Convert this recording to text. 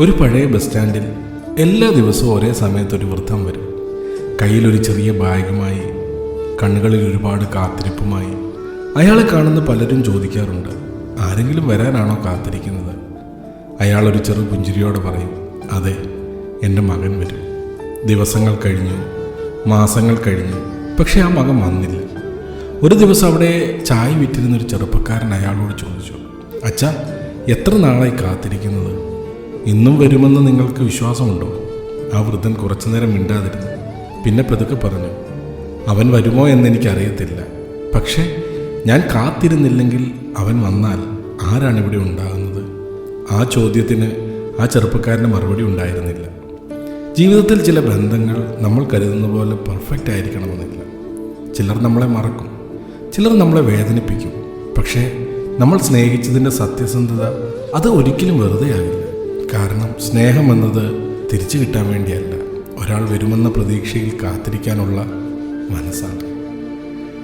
ഒരു പഴയ ബസ് സ്റ്റാൻഡിൽ എല്ലാ ദിവസവും ഒരേ സമയത്തൊരു വൃദ്ധൻ വരും. കയ്യിലൊരു ചെറിയ ബാഗുമായി, കണ്ണുകളിൽ ഒരുപാട് കാത്തിരിപ്പുമായി. അയാളെ കാണുന്ന പലരും ചോദിക്കാറുണ്ട്, ആരെങ്കിലും വരാനാണോ കാത്തിരിക്കുന്നത്? അയാളൊരു ചെറു പുഞ്ചിരിയോടെ പറയും, അതെ, എൻ്റെ മകൻ വരും. ദിവസങ്ങൾ കഴിഞ്ഞു, മാസങ്ങൾ കഴിഞ്ഞു, പക്ഷെ ആ മകൻ വന്നില്ല. ഒരു ദിവസം അവിടെ ചായ വിറ്റിരുന്നൊരു ചെറുപ്പക്കാരൻ അയാളോട് ചോദിച്ചു, അച്ഛാ, എത്ര നാളായി കാത്തിരിക്കുന്നത്? ഇന്നും വരുമെന്ന് നിങ്ങൾക്ക് വിശ്വാസമുണ്ടോ? ആ വൃദ്ധൻ കുറച്ചു നേരം മിണ്ടാതിരുന്നു. പിന്നെ പതുക്കെ പറഞ്ഞു, അവൻ വരുമോ എന്നെനിക്കറിയത്തില്ല. പക്ഷേ ഞാൻ കാത്തിരുന്നില്ലെങ്കിൽ അവൻ വന്നാൽ ആരാണിവിടെ ഉണ്ടാകുന്നത്? ആ ചോദ്യത്തിന് ആ ചെറുപ്പക്കാരന് മറുപടി ഉണ്ടായിരുന്നില്ല. ജീവിതത്തിൽ ചില ബന്ധങ്ങൾ നമ്മൾ കരുതുന്ന പോലെ പെർഫെക്റ്റ് ആയിരിക്കണമെന്നില്ല. ചിലർ നമ്മളെ മറക്കും, ചിലർ നമ്മളെ വേദനിപ്പിക്കും. പക്ഷേ നമ്മൾ സ്നേഹിച്ചതിൻ്റെ സത്യസന്ധത അത് ഒരിക്കലും വെറുതെ ആകില്ല. കാരണം സ്നേഹം എന്നത് തിരിച്ചു കിട്ടാൻ വേണ്ടിയല്ല, ഒരാൾ വരുമെന്ന പ്രതീക്ഷയിൽ കാത്തിരിക്കാനുള്ള മനസ്സാണ്.